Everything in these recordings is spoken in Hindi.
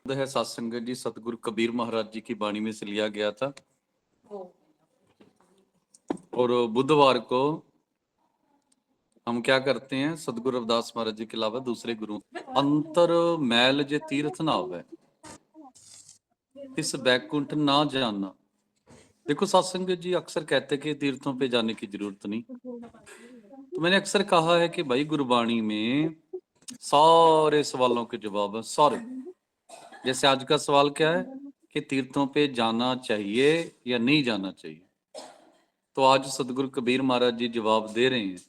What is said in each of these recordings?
है सत्संगत जी सतगुरु कबीर महाराज जी की वाणी में से लिया गया था। और बुधवार को हम क्या करते हैं, सतगुरु रविदास महाराज जी के अलावा दूसरे गुरु अंतर मैल जे तीर्थ ना आवे तिस बैकुंठ ना जाना। देखो सत्संगत जी अक्सर कहते कि तीर्थों पे जाने की जरूरत नहीं, तो मैंने अक्सर कहा है कि भाई गुरबाणी में सारे सवालों के जवाब है, सारे। जैसे आज का सवाल क्या है कि तीर्थों पे जाना चाहिए या नहीं जाना चाहिए, तो आज सतगुरु कबीर महाराज जी जवाब दे रहे हैं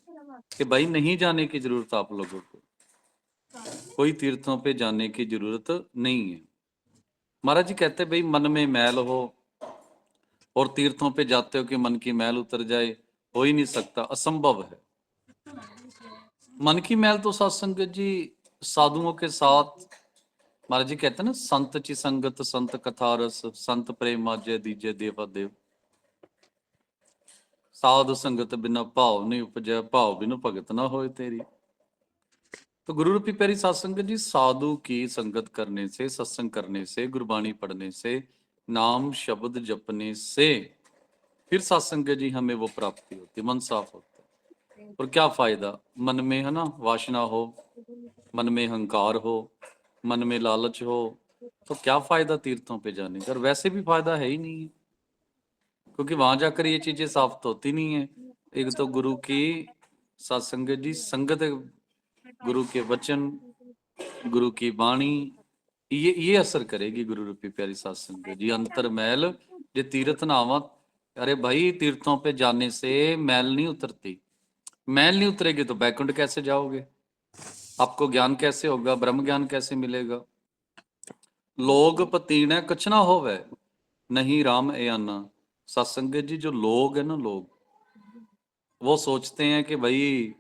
कि भाई नहीं जाने की जरूरत, आप लोगों को कोई तीर्थों पे जाने की जरूरत नहीं है। महाराज जी कहते भाई मन में मैल हो और तीर्थों पे जाते हो कि मन की मैल उतर जाए, हो ही नहीं सकता, असंभव है। मन की मैल तो सत्संगत जी साधुओं के साथ, महाराज जी कहते हैं ना, संत ची संगत संत कथा रस संत प्रेम माजे दीजे देवा देव। साधु संगत बिना भाव नहीं उपजै भाव बिनु भगत ना होए तेरी। तो गुरु रूपी प्यारी सत्संगत जी साधु की संगत करने से, सत्संग करने से, गुरबाणी पढ़ने से, नाम शब्द जपने से फिर सत्संगत जी हमें वो प्राप्ति होती, मन साफ होता है। और क्या फायदा, मन में है ना वासना हो, मन में अहंकार हो, मन में लालच हो, तो क्या फायदा तीर्थों पे जाने का। और वैसे भी फायदा है ही नहीं है, क्योंकि वहां जाकर ये चीजें साफ तो होती नहीं है। एक तो गुरु की सत्संगत जी संगत, गुरु के वचन, गुरु की वाणी, ये असर करेगी गुरु रूपी प्यारी सत्संगत जी। अंतर मैल जे तीर्थ नावा। अरे भाई तीर्थों पे जाने से मैल नहीं उतरती, मैल नहीं उतरेगी तो बैकुंठ कैसे जाओगे, आपको ज्ञान कैसे होगा, ब्रह्म ज्ञान कैसे मिलेगा। लोग पतीने कछ ना होवे नहीं राम ए आना। सत्संगत जी जो लोग है ना, लोग वो सोचते हैं कि भाई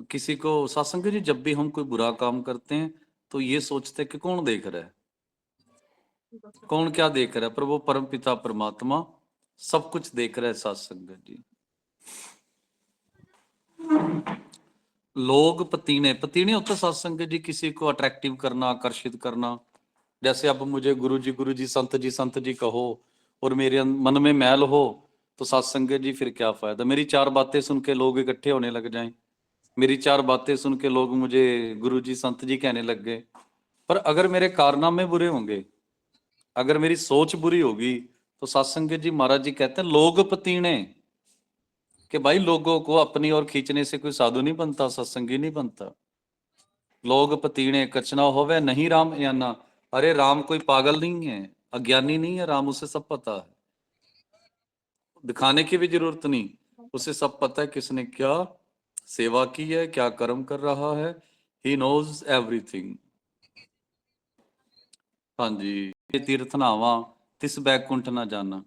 किसी को, सत्संगत जी जब भी हम कोई बुरा काम करते हैं तो ये सोचते हैं कि कौन देख रहा है, कौन क्या देख रहा है, पर वो परम पिता परमात्मा सब कुछ देख रहा है सत्संगत जी। लोग पतीने, पतीने होता सत्संगत जी किसी को अट्रैक्टिव करना, आकर्षित करना। जैसे अब मुझे गुरु जी संत जी कहो और मेरे मन में मैल हो, तो सत्संगत जी फिर क्या फायदा। मेरी चार बातें सुन के लोग इकट्ठे होने लग जाएं, मेरी चार बातें सुन के लोग मुझे गुरु जी संत जी कहने लग गए, पर अगर मेरे कारनामे बुरे होंगे, अगर मेरी सोच बुरी होगी, तो सत्संगत जी महाराज जी कहते हैं लोग पतीने, कि भाई लोगों को अपनी ओर खींचने से कोई साधु नहीं बनता, सत्संगी नहीं बनता। लोग पतीने कचना होवे नहीं राम याना। अरे राम कोई पागल नहीं है, अज्ञानी नहीं है, राम उसे सब पता है, दिखाने की भी जरूरत नहीं, उसे सब पता है किसने क्या सेवा की है, क्या कर्म कर रहा है। He knows everything. हाँ जी, ये तीर्थ नावा तिस बैकुंठ ना जाना,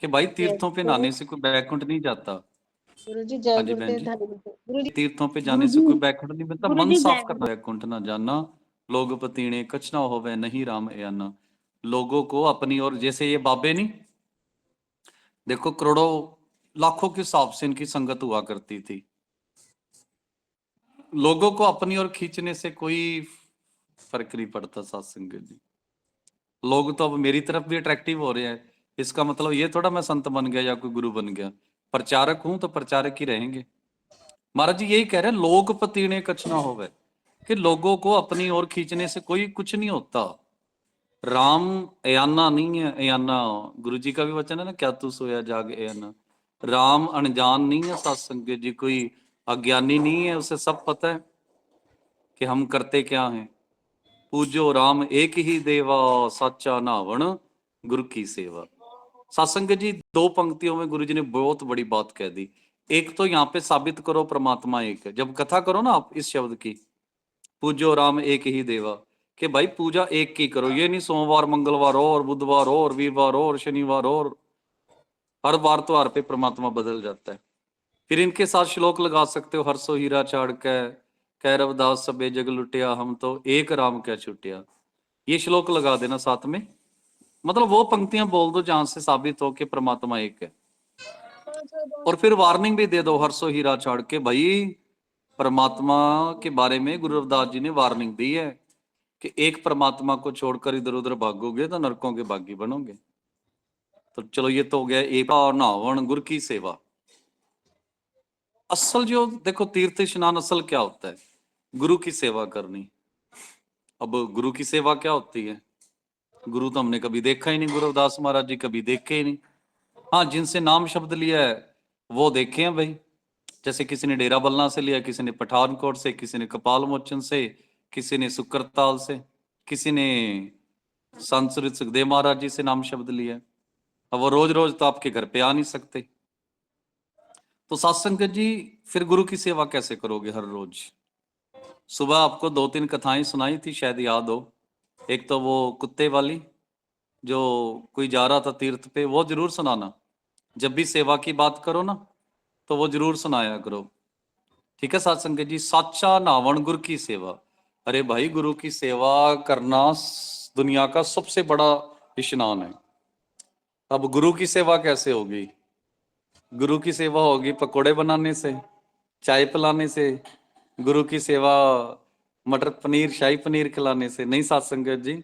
कि भाई जय तीर्थों पे गुरु नहाने से कोई बैकुंठ नहीं जाता। गुरु जी, जय हाँ जी बहन गुरुदेव जी, धन्य गुरु जी। तीर्थों पे गुरु जाने से जी, कोई बैकुंठ नहीं बनता, गुरु मन जी साफ जय करना। बैकुंठ ना जाना लोग पतीने कछ ना होवे नहीं राम याना। लोगों को अपनी ओर, जैसे ये बाबे नहीं, देखो करोड़ों लाखों के हिसाब से इनकी संगत हुआ करती थी। लोगों को अपनी ओर खींचने से कोई फर्क नहीं पड़ता सत्संग जी। लोग तो अब मेरी तरफ भी अट्रैक्टिव हो रहे हैं, इसका मतलब ये थोड़ा मैं संत बन गया या कोई गुरु बन गया। प्रचारक हूं तो प्रचारक ही रहेंगे। महाराज जी यही कह रहे हैं लोग पतीने कछ ना होवे, कि लोगों को अपनी ओर खींचने से कोई कुछ नहीं होता। राम अयाना नहीं है, अयाना गुरु जी का भी वचन है ना, क्या तू सोया जाग अयाना। राम अनजान नहीं है सत्संग जी, कोई अज्ञानी नहीं है, उसे सब पता है कि हम करते क्या हैं। पूजो राम एक ही देवा सच्चा नावण गुरु की सेवा। सत्संग जी दो पंक्तियों में गुरु जी ने बहुत बड़ी बात कह दी। एक तो यहाँ पे साबित करो परमात्मा एक है, जब कथा करो ना आप इस शब्द की, पूजो राम एक ही देवा, कि भाई पूजा एक की करो। ये नहीं सोमवार मंगलवार हो और बुधवार हो और वीरवार हो और शनिवार हो, और हर बार त्योहार पे परमात्मा बदल जाता है। फिर इनके साथ श्लोक लगा सकते हो, हरसो हीरा चाड़ के कह रविदास सबे जग लुटिया हम तो एक राम क्या छुटिया। ये श्लोक लगा देना साथ में, मतलब वो पंक्तियां बोल दो जहां से साबित हो कि परमात्मा एक है। और फिर वार्निंग भी दे दो हरसो हीरा चाड़ के, भाई परमात्मा के बारे में गुरु रविदास जी ने वार्निंग दी है कि एक परमात्मा को छोड़कर इधर उधर भागोगे तो नरकों के भागी बनोगे। तो चलो ये तो हो गया एक और नहावन गुरु की सेवा। असल जो देखो तीर्थ स्नान असल क्या होता है, गुरु की सेवा करनी। अब गुरु की सेवा क्या होती है, गुरु तो हमने कभी देखा ही नहीं, गुरुदास महाराज जी कभी देखे ही नहीं। हाँ, जिनसे नाम शब्द लिया है वो देखे हैं भाई, जैसे किसी ने डेरा बल्ला से लिया, किसी ने पठानकोट से, किसी ने कपाल मोचन से, किसी ने सुकरताल से, किसी ने संत श्री सुखदेव महाराज जी से नाम शब्द लिया। अब वो रोज रोज तो आपके घर पे आ नहीं सकते, तो सत्संग जी फिर गुरु की सेवा कैसे करोगे हर रोज। सुबह आपको 2-3 कथाएं सुनाई थी, शायद याद हो। एक तो वो कुत्ते वाली, जो कोई जा रहा था तीर्थ पे, वो जरूर सुनाना। जब भी सेवा की बात करो ना तो वो जरूर सुनाया करो, ठीक है सत्संग जी। साचा नावण गुरु की सेवा। अरे भाई, गुरु की सेवा करना दुनिया का सबसे बड़ा स्नान है। अब गुरु की सेवा कैसे होगी, गुरु की सेवा होगी पकोड़े बनाने से, चाय पिलाने से। गुरु की सेवा मटर पनीर शाही पनीर खिलाने से नहीं सत्संग जी।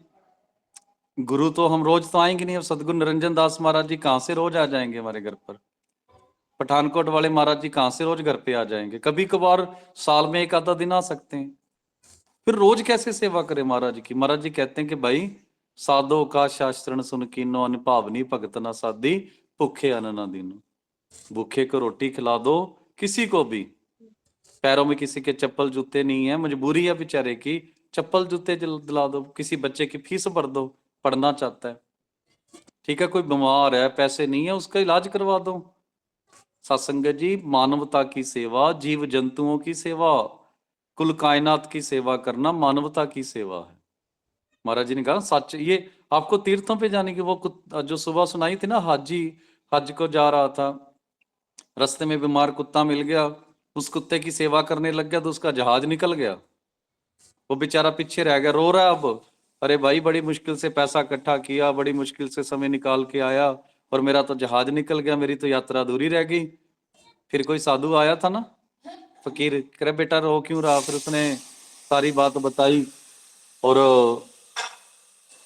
गुरु तो हम रोज तो आएंगे नहीं। अब सदगुरु निरंजन दास महाराज जी कहाँ से रोज आ जाएंगे हमारे घर पर, पठानकोट वाले महाराज जी कहाँ से रोज घर पे आ जाएंगे, कभी कभार साल में एक आधा दिन आ सकते हैं। फिर रोज कैसे सेवा करें महाराज की। महाराज जी कहते हैं कि भाई, साधो का शास्त्रण सुन कीनो, अनभावनी भगत ना साधी, भूखे अन्न ना दीनो। भूखे को रोटी खिला दो, किसी को भी। पैरों में किसी के चप्पल जूते नहीं है, मजबूरी है बेचारे की, चप्पल जूते दिला दो। किसी बच्चे की फीस भर दो, पढ़ना चाहता है, ठीक है। कोई बीमार है, पैसे नहीं है, उसका इलाज करवा दो। सत्संगत जी, मानवता की सेवा, जीव जंतुओं की सेवा, कुल कायनात की सेवा करना मानवता की सेवा है। महाराज जी ने कहा सच। ये आपको तीर्थों पे जाने की वो जो सुबह सुनाई थी ना, हाजी हज को जा रहा था, रास्ते में बीमार कुत्ता मिल गया, उस कुत्ते की सेवा करने लग गया तो उसका जहाज निकल गया। वो बेचारा पीछे रह गया, रो रहा है अब। अरे भाई, बड़ी मुश्किल से पैसा इकट्ठा किया, बड़ी मुश्किल से समय निकाल के आया, और मेरा तो जहाज निकल गया, मेरी तो यात्रा अधूरी रह गई। फिर कोई साधु आया था ना, फकीर, करे बेटा रो क्यों रहा। फिर उसने सारी बात बताई, और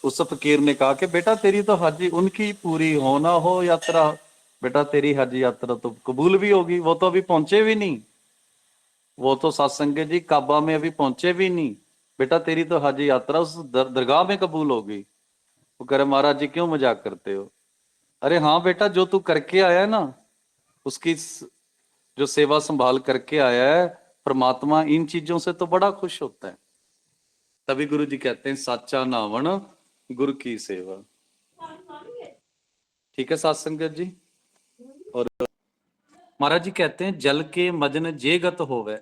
उस फकीर ने कहा कि बेटा तेरी तो हज उनकी पूरी हो ना हो यात्रा, बेटा तेरी हज यात्रा तो कबूल भी होगी। वो तो अभी पहुंचे भी नहीं, वो तो सत्संग जी काबा में अभी पहुंचे भी नहीं। बेटा तेरी तो हज यात्रा उस दरगाह में कबूल होगी। वो कह रहे महाराज जी क्यों मजाक करते हो। अरे हाँ बेटा, जो तू करके आया है ना, उसकी जो सेवा संभाल करके आया है, परमात्मा इन चीजों से तो बड़ा खुश होता है। तभी गुरु जी कहते हैं साचा नावण गुरु की सेवा, ठीक है सत्संगत जी। और महाराज जी कहते हैं जल के मजन जेगत होवे,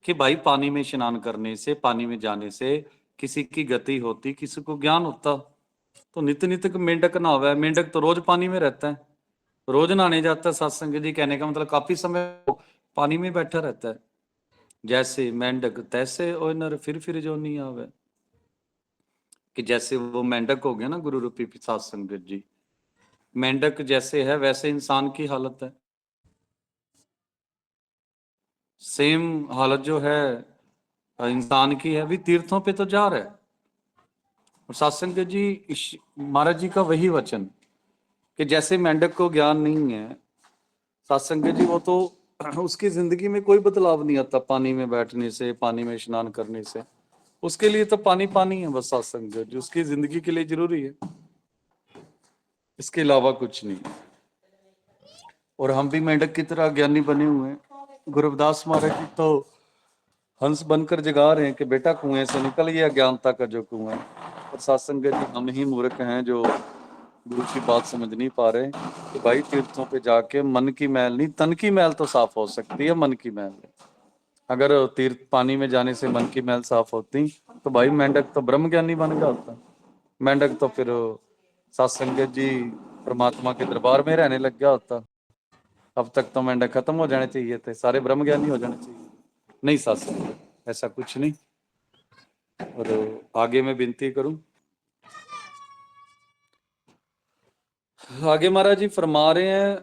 कि भाई पानी में स्नान करने से, पानी में जाने से किसी की गति होती, किसी को ज्ञान होता। तो नित्य नित्य मेंढक नहावे, मेंढक तो रोज पानी में रहता है, रोज नहाने जाता है। सत्संग जी कहने का मतलब काफी समय पानी में बैठा रहता है। जैसे मेंढक तैसे ओ नर फिर जो नहीं आवे, कि जैसे वो मेंढक हो गया ना गुरु रूपी साध संगत जी, मेंढक जैसे है वैसे इंसान की हालत है। सेम हालत जो है इंसान की है, अभी तीर्थों पे तो जा रहा है। और सत्संग जी महाराज जी का वही वचन, कि जैसे मेंढक को ज्ञान नहीं है सत्संग जी, वो तो उसकी जिंदगी में कोई बदलाव नहीं आता पानी में बैठने से, पानी में स्नान करने से। उसके लिए तो पानी पानी है बस सत्संग जी, उसकी जिंदगी के लिए जरूरी है, इसके अलावा कुछ नहीं। और हम भी मेंढक की तरह ज्ञानी बने हुए हैं। गुरुदास महाराज जी तो हंस बनकर जगा रहे हैं कि बेटा कुएं से निकल गया ज्ञानता का जो कुआं। और सत्संग जी हम ही मूर्ख हैं जो गुरु की बात समझ नहीं पा रहे कि भाई तीर्थों पे जाके मन की मैल नहीं, तन की मैल तो साफ हो सकती है, मन की मैल। अगर तीर्थ पानी में जाने से मन की मैल साफ होती तो भाई मेंढक तो ब्रह्म ज्ञानी बन गया होता। मेंढक तो फिर सत्संग जी परमात्मा के दरबार में रहने लग गया होता। अब तक तो मेंढक खत्म हो जाने चाहिए थे, सारे ब्रह्म ज्ञानी हो जाने चाहिए। नहीं सत्संग, ऐसा कुछ नहीं। और आगे मैं विनती करूं, आगे महाराज जी फरमा रहे हैं,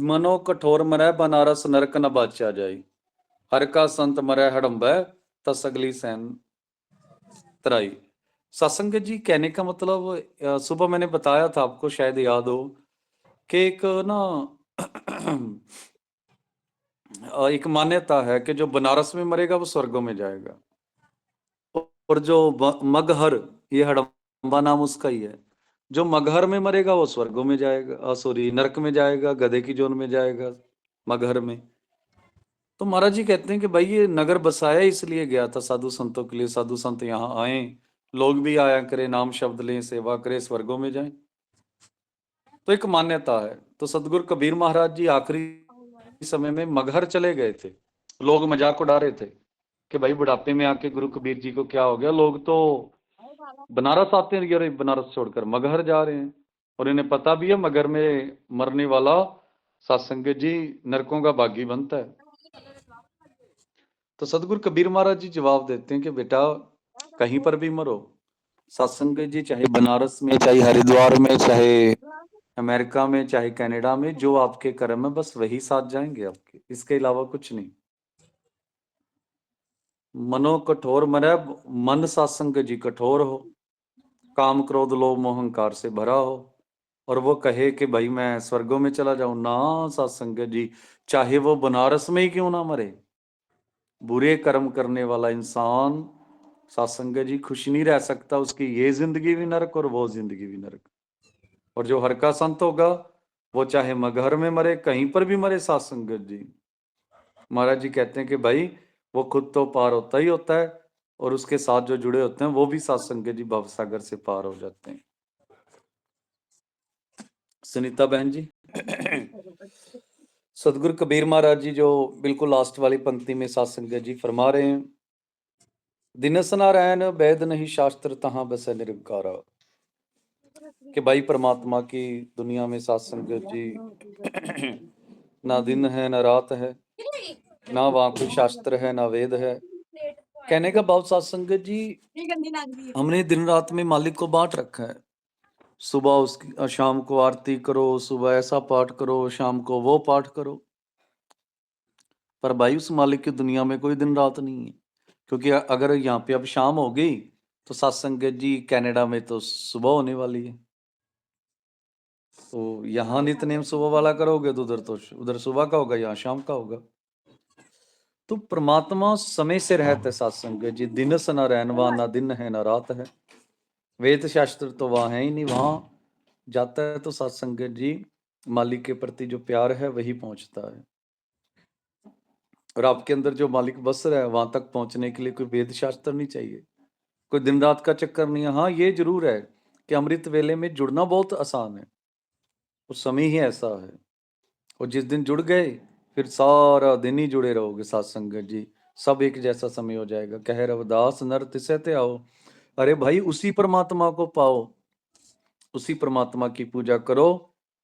मनो कठोर मरै बनारस नरक न बाचा जाई, हर का संत मरै हड़म्बै तस अगली सैन। तराई। सत्संग जी, कहने का मतलब सुबह मैंने बताया था आपको, शायद याद हो, कि एक ना एक मान्यता है कि जो बनारस में मरेगा वो स्वर्गों में जाएगा, और जो मगहर, ये हड़म्बा नाम उसका ही है, जो मगहर में मरेगा वो स्वर्गों में जाएगा, सॉरी नरक में जाएगा, गधे की जोन में जाएगा, मगहर में। तो महाराज जी कहते हैं कि भाई ये नगर बसाया इसलिए गया था साधु संतों के लिए, साधु संत यहाँ आए, लोग भी आया करें, नाम शब्द लें, सेवा करें, स्वर्गों में जाएं। तो एक मान्यता है। तो सदगुरु कबीर महाराज जी आखिरी समय में मगहर चले गए थे। लोग मजाक उड़ा रहे थे कि भाई बुढ़ापे में आके गुरु कबीर जी को क्या हो गया, लोग तो बनारस आते हैं और बनारस छोड़कर मगहर जा रहे हैं, और इन्हें पता भी है मगहर में मरने वाला सत्संग जी नरकों का बागी बनता है। तो सदगुरु कबीर महाराज जी जवाब देते हैं कि बेटा कहीं पर भी मरो, सत्संग जी चाहे बनारस में, चाहे हरिद्वार में, चाहे अमेरिका में, चाहे कनाडा में, जो आपके कर्म है बस वही साथ जाएंगे आपके, इसके अलावा कुछ नहीं। मनो कठोर मरे, मन सत्संग जी कठोर हो, काम क्रोध लोभ मोह अहंकार से भरा हो, और वो कहे कि भाई मैं स्वर्गों में चला जाऊं ना, सत्संग जी चाहे वो बनारस में ही क्यों ना मरे, बुरे कर्म करने वाला इंसान सत्संग जी खुश नहीं रह सकता, उसकी ये जिंदगी भी नरक और वो जिंदगी भी नरक। और जो हर का संत होगा वो चाहे मगहर में मरे, कहीं पर भी मरे, सत्संग जी महाराज जी कहते हैं कि भाई वो खुद तो पार होता ही होता है, और उसके साथ जो जुड़े होते हैं वो भी सत्संग जी भवसागर से पार हो जाते हैं। सुनीता बहन जी, सदगुरु कबीर महाराज जी जो बिल्कुल लास्ट वाली पंक्ति में सत्संग जी फरमा रहे हैं, दिनस नारायण वैद नहीं शास्त्र तहां बसे निरंकारा, कि भाई परमात्मा की दुनिया में सत्संग जी ना दिन है ना रात है, ना वहां कोई शास्त्र है ना वेद है। कहने का भाव सत्संग जी, हमने दिन रात में मालिक को बांट रखा है, सुबह उसकी शाम को आरती करो, सुबह ऐसा पाठ करो, शाम को वो पाठ करो, पर भाई उस मालिक की दुनिया में कोई दिन रात नहीं है, क्योंकि अगर यहाँ पे अब शाम हो गई तो सत्संग जी कनाडा में तो सुबह होने वाली है, तो यहाँ नित्यनेम सुबह वाला करोगे तो उधर सुबह का होगा, यहाँ शाम का होगा। तो परमात्मा समय से रहते सत्संग जी, दिन से न रहनवा, ना दिन है ना रात है, वेद शास्त्र तो वहां है ही नहीं, वहां जाता है तो सत्संग जी मालिक के प्रति जो प्यार है वही पहुंचता है, और आपके अंदर जो मालिक बस रहा है वहां तक पहुंचने के लिए कोई वेद शास्त्र नहीं चाहिए, कोई दिन रात का चक्कर नहीं है। हाँ ये जरूर है कि अमृत वेले में जुड़ना बहुत आसान है, उस समय ही ऐसा है, और जिस दिन जुड़ गए फिर सारा दिन ही जुड़े रहोगे सत्संग जी, सब एक जैसा समय हो जाएगा। कह रविदास नर तिसे ते आओ, अरे भाई उसी परमात्मा को पाओ, उसी परमात्मा की पूजा करो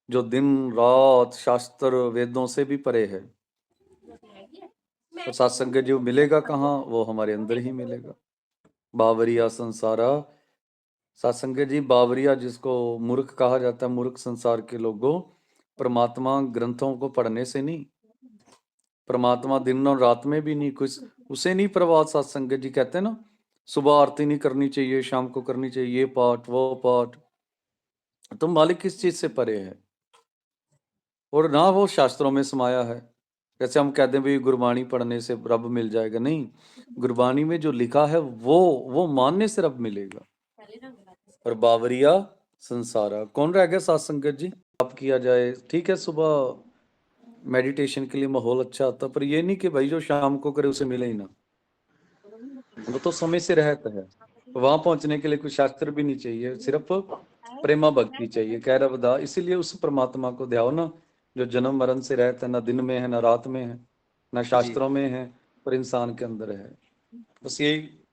जो दिन रात शास्त्र वेदों से भी परे है। तो सत्संग जो मिलेगा कहाँ, वो हमारे अंदर ही मिलेगा। बावरिया संसारा, सत्संग जी बावरिया जिसको मूर्ख कहा जाता है, मूर्ख संसार के लोगों, परमात्मा ग्रंथों को पढ़ने से नहीं, परमात्मा दिन और रात में भी नहीं, कुछ उसे नहीं प्रभाव। सत्संग जी कहते हैं ना, सुबह आरती नहीं करनी चाहिए, शाम को करनी चाहिए ये पाठ वो पाठ, तो मालिक किस चीज से परे है, और ना वो शास्त्रों में समाया है। जैसे हम कहते हैं भाई गुरबाणी पढ़ने से रब मिल जाएगा, नहीं, गुरबाणी में जो लिखा है वो मानने से रब मिलेगा। और बावरिया संसारा, कौन रह गया सत्संग जी, आप किया जाए ठीक है, सुबह मेडिटेशन के लिए माहौल अच्छा होता, पर ये नहीं कि भाई जो शाम को करे उसे मिले ही ना, वो तो समय से रहता है। वहां पहुंचने के लिए कोई शास्त्र भी नहीं चाहिए, सिर्फ प्रेमा भक्ति चाहिए, कह रहा बदा। इसीलिए उस परमात्मा को ध्याओ ना, जो जन्म मरण से रहता है, ना दिन में है ना रात में है ना शास्त्रों में है, पर इंसान के अंदर है। बस यही